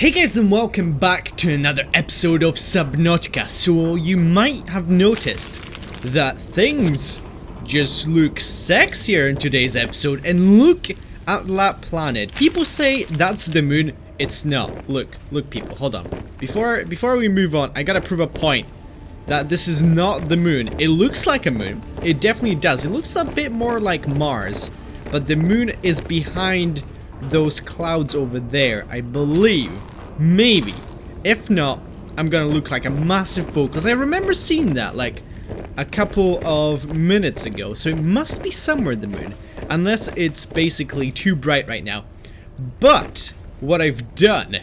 Hey guys, and welcome back to another episode of Subnautica. So you might have noticed that things just look sexier in today's episode, and look at that planet. People say that's the moon. It's not. Look people, hold on. Before we move on, I gotta prove a point that this is not the moon. It looks like a moon. It definitely does. It looks a bit more like Mars, but the moon is behind those clouds over there, I believe. Maybe. If not, I'm gonna look like a massive fool, because I remember seeing that like a couple of minutes ago. So it must be somewhere the moon, unless it's basically too bright right now. But what I've done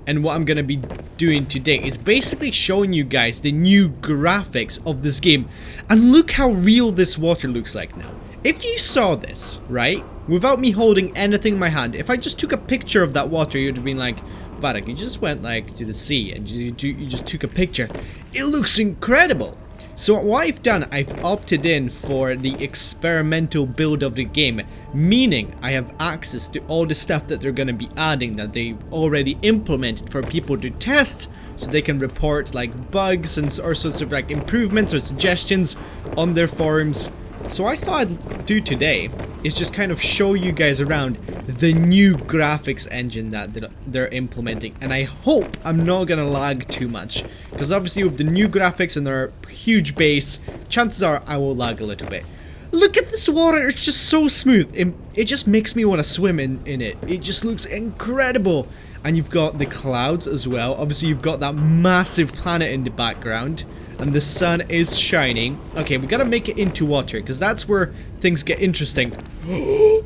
and what I'm gonna be doing today is basically showing you guys the new graphics of this game. And look how real this water looks like now. If you saw this, right, without me holding anything in my hand, if I just took a picture of that water, you'd have been like, Vadak, you just went like to the sea and you just took a picture. It looks incredible. So what I've done, I've opted in for the experimental build of the game, meaning I have access to all the stuff that they're going to be adding that they've already implemented for people to test, so they can report like bugs and all sorts of like improvements or suggestions on their forums. So I thought I'd do today is just kind of show you guys around the new graphics engine that they're implementing, and I hope I'm not gonna lag too much, because obviously with the new graphics and their huge base, chances are I will lag a little bit. Look at this water, it's just so smooth. It just makes me want to swim in it. It just looks incredible. And you've got the clouds as well. Obviously you've got that massive planet in the background, and the sun is shining. Okay, we gotta make it into water, because that's where things get interesting.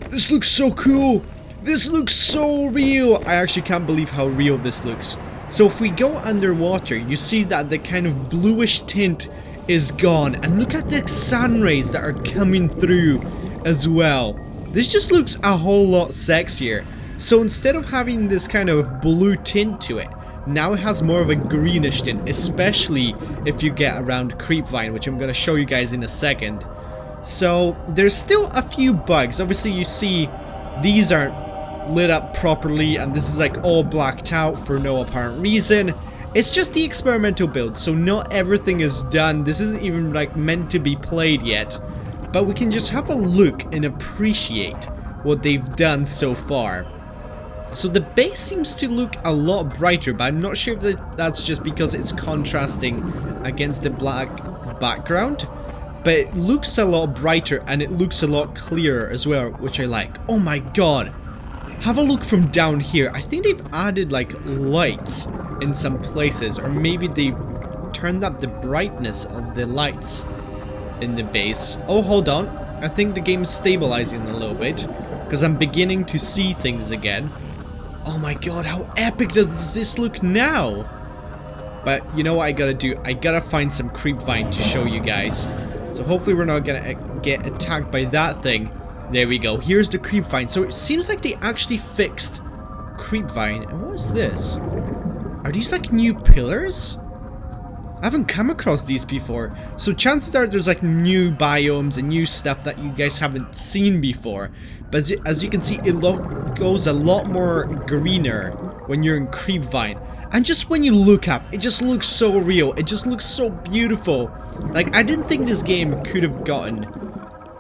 This looks so cool. This looks so real. I actually can't believe how real this looks. So if we go underwater, you see that the kind of bluish tint is gone. And look at the sun rays that are coming through as well. This just looks a whole lot sexier. So instead of having this kind of blue tint to it, now it has more of a greenish tint, especially if you get around Creepvine, which I'm going to show you guys in a second. So there's still a few bugs. Obviously you see these aren't lit up properly, and this is like all blacked out for no apparent reason. It's just the experimental build, so not everything is done. This isn't even like meant to be played yet, but we can just have a look and appreciate what they've done so far. So the base seems to look a lot brighter, but I'm not sure if that's just because it's contrasting against the black background. But it looks a lot brighter, and it looks a lot clearer as well, which I like. Oh my god! Have a look from down here. I think they've added like lights in some places, or maybe they turned up the brightness of the lights in the base. Oh, hold on. I think the game's stabilizing a little bit, because I'm beginning to see things again. Oh my god, how epic does this look now? But you know what I gotta do? I gotta find some Creepvine to show you guys. So hopefully we're not gonna get attacked by that thing. There we go. Here's the Creepvine. So it seems like they actually fixed Creepvine. And what is this? Are these like new pillars? I haven't come across these before. So chances are there's like new biomes and new stuff that you guys haven't seen before. But as you can see, it goes a lot more greener when you're in Creepvine. And just when you look up, it just looks so real. It just looks so beautiful. Like, I didn't think this game could have gotten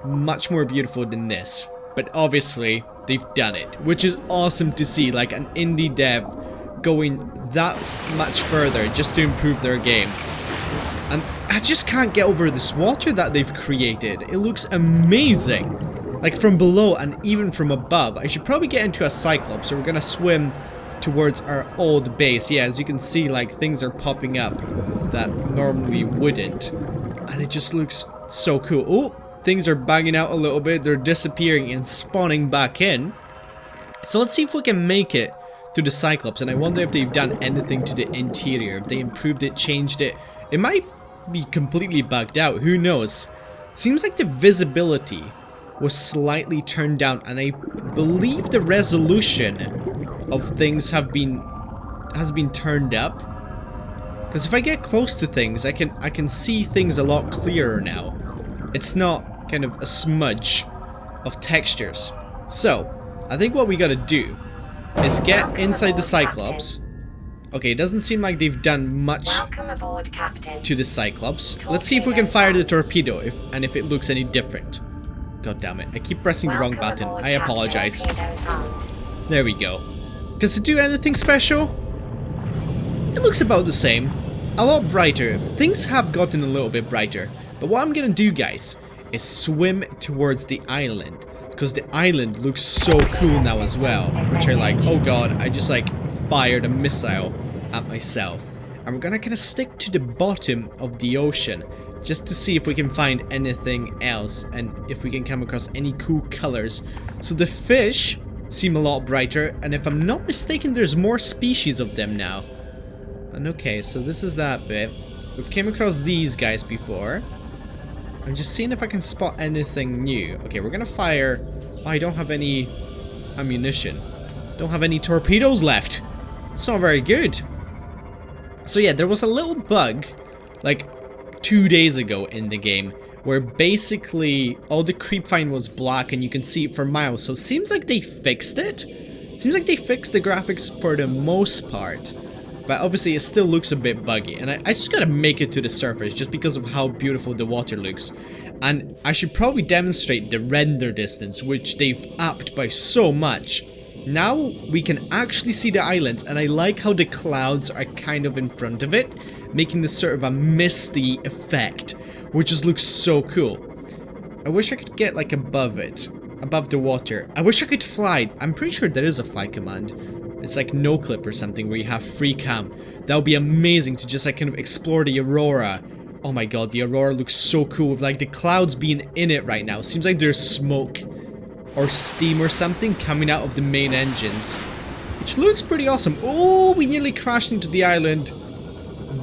much more beautiful than this. But obviously, they've done it. Which is awesome to see, like an indie dev going that much further just to improve their game. And I just can't get over this water that they've created. It looks amazing. Like from below and even from above. I should probably get into a Cyclops, so we're gonna swim towards our old base. Yeah, as you can see, like things are popping up that normally wouldn't. And it just looks so cool. Oh, things are banging out a little bit. They're disappearing and spawning back in. So let's see if we can make it to the Cyclops. And I wonder if they've done anything to the interior. If they improved it, changed it. It might be completely bugged out. Who knows? Seems like the visibility was slightly turned down, and I believe the resolution of things has been turned up. Because if I get close to things, I can see things a lot clearer now. It's not kind of a smudge of textures. So I think what we gotta do is get inside the Cyclops, Okay, it doesn't seem like they've done much Welcome aboard, Captain. to the Cyclops. Let's see if we can fire the torpedo and if it looks any different. God damn it. I keep pressing the wrong button. I apologize. There we go. Does it do anything special? It looks about the same. A lot brighter. Things have gotten a little bit brighter. But what I'm gonna do, guys, is swim towards the island. Because the island looks so cool now as well. Which are like, oh god, I just like fired a missile at myself. And we're gonna kind of stick to the bottom of the ocean. Just to see if we can find anything else. And if we can come across any cool colors. So the fish seem a lot brighter. And if I'm not mistaken, there's more species of them now. And okay, so this is that bit. We've came across these guys before. I'm just seeing if I can spot anything new. Okay, we're gonna fire... Oh, I don't have any ammunition. Don't have any torpedoes left. It's not very good. So yeah, there was a little bug, like 2 days ago in the game, where basically all the creep vine was black and you can see it for miles. So it seems like they fixed it. Seems like they fixed the graphics for the most part. But obviously it still looks a bit buggy. And I just gotta make it to the surface just because of how beautiful the water looks. And I should probably demonstrate the render distance, which they've upped by so much. Now we can actually see the islands, and I like how the clouds are kind of in front of it, making this sort of a misty effect, which just looks so cool. I wish I could get like above it, above the water. I wish I could fly. I'm pretty sure there is a fly command. It's like no clip or something where you have free cam. That would be amazing to just like kind of explore the aurora. Oh my god, the aurora looks so cool with like the clouds being in it right now. Seems like there's smoke or steam or something coming out of the main engines, which looks pretty awesome. Oh, we nearly crashed into the island.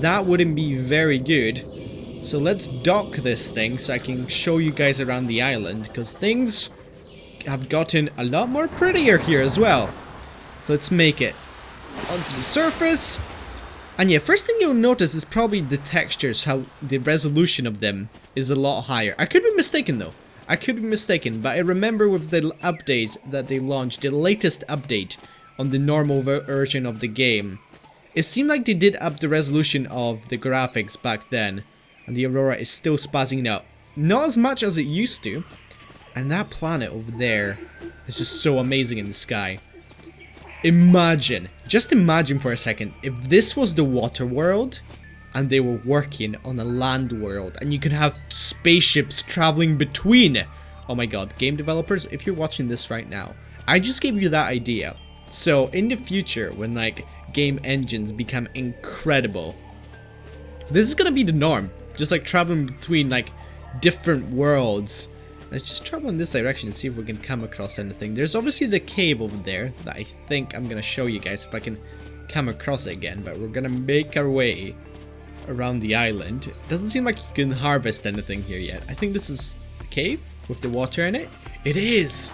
That wouldn't be very good. So let's dock this thing so I can show you guys around the island, because things have gotten a lot more prettier here as well. So let's make it onto the surface. And yeah, first thing you'll notice is probably the textures, how the resolution of them is a lot higher. I could be mistaken though. I could be mistaken, but I remember with the update that they launched, the latest update on the normal version of the game, it seemed like they did up the resolution of the graphics back then. And the aurora is still spazzing out. Not as much as it used to. And that planet over there is just so amazing in the sky. Imagine, just imagine for a second, if this was the water world and they were working on a land world and you could have spaceships traveling between. Oh my god, game developers, if you're watching this right now, I just gave you that idea. So in the future, when like game engines become incredible, this is gonna be the norm. Just like traveling between like different worlds. Let's just travel in this direction and see if we can come across anything. There's obviously the cave over there that I think I'm gonna show you guys if I can come across it again. But we're gonna make our way around the island. It doesn't seem like you can harvest anything here yet. I think this is the cave with the water in it. It is!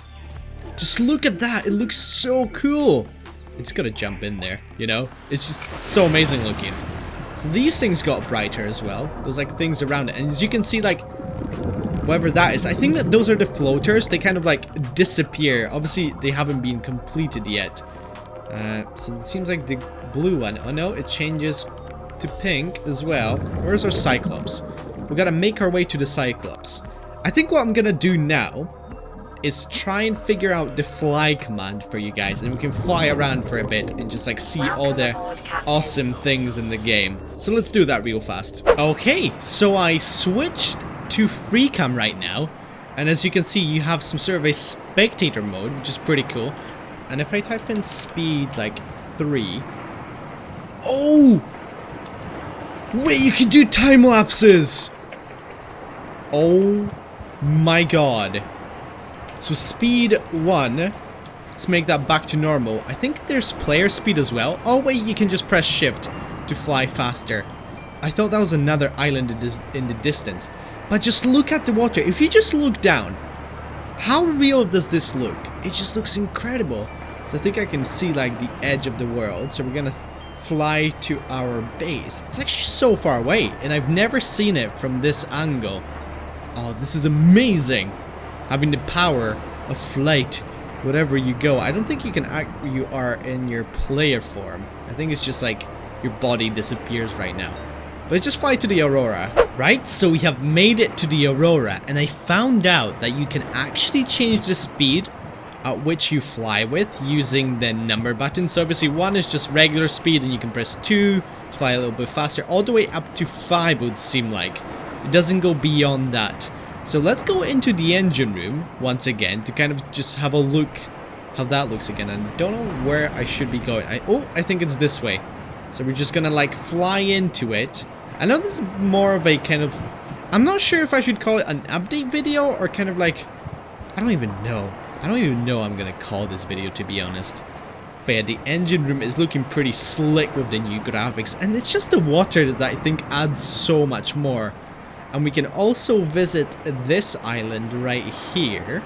Just look at that! It looks so cool! It's gotta jump in there, you know? It's just so amazing looking. So these things got brighter as well. There's like things around it. And as you can see, like, whatever that is, I think that those are the floaters. They kind of like disappear. Obviously, they haven't been completed yet. So it seems like the blue one. Oh no, it changes to pink as well. Where's our Cyclops? We gotta make our way to the Cyclops. I think what I'm gonna do now is try and figure out the fly command for you guys, and we can fly around for a bit and just like see all the awesome things in the game. So let's do that real fast. Okay, so I switched to free cam right now, and as you can see, you have some sort of a spectator mode, which is pretty cool. And if I type in speed like 3, oh wait, you can do time lapses. Oh my god. So speed 1, let's make that back to normal. I think there's player speed as well. Oh wait, you can just press shift to fly faster. I thought that was another island in the distance. But just look at the water. If you just look down, how real does this look? It just looks incredible. So I think I can see like the edge of the world. So we're gonna fly to our base. It's actually so far away, and I've never seen it from this angle. Oh, this is amazing. Having the power of flight wherever you go. I don't think you can you are in your player form. I think it's just like your body disappears right now. But let's just fly to the Aurora. Right, so we have made it to the Aurora, and I found out that you can actually change the speed at which you fly with using the number button. So obviously 1 is just regular speed, and you can press 2 to fly a little bit faster, all the way up to 5 would seem like. It doesn't go beyond that. So let's go into the engine room once again to kind of just have a look how that looks again. I don't know where I should be going. I think it's this way. So we're just gonna like fly into it. I know this is more of a kind of, I'm not sure if I should call it an update video or kind of like, I don't even know I'm gonna call this video, to be honest. But yeah, the engine room is looking pretty slick with the new graphics, and it's just the water that I think adds so much more. And we can also visit this island right here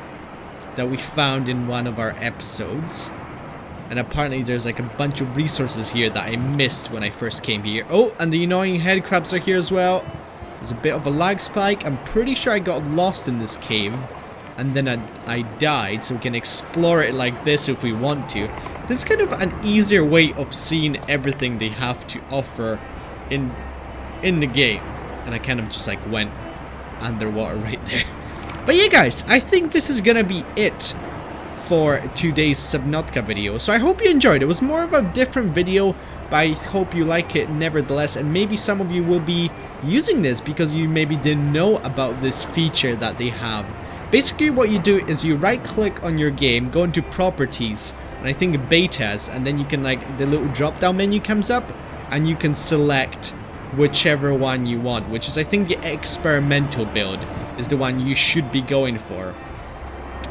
that we found in one of our episodes. And apparently there's like a bunch of resources here that I missed when I first came here. Oh, and the annoying head crabs are here as well. There's a bit of a lag spike. I'm pretty sure I got lost in this cave and then I died, so we can explore it like this if we want to. This is kind of an easier way of seeing everything they have to offer in the game. And I kind of just like went underwater right there. But yeah guys, I think this is gonna be it for today's Subnautica video. So I hope you enjoyed. It was more of a different video, but I hope you like it nevertheless, and maybe some of you will be using this because you maybe didn't know about this feature that they have. Basically what you do is you right click on your game, go into properties, and I think betas, and then you can like, the little drop down menu comes up and you can select whichever one you want, which is I think the experimental build is the one you should be going for.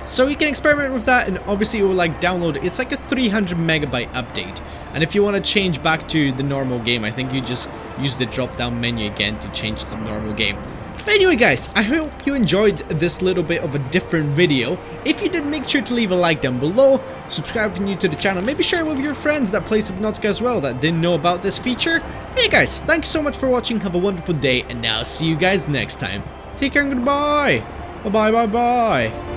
So you can experiment with that, and obviously it will like download. It's like a 300 megabyte update, and if you want to change back to the normal game, I think you just use the drop down menu again to change to the normal game. But anyway guys, I hope you enjoyed this little bit of a different video. If you did, make sure to leave a like down below, subscribe if you're new to the channel, maybe share it with your friends that play Subnautica as well that didn't know about this feature. But yeah guys, thanks so much for watching, have a wonderful day, and I'll see you guys next time. Take care and goodbye. Bye bye bye bye.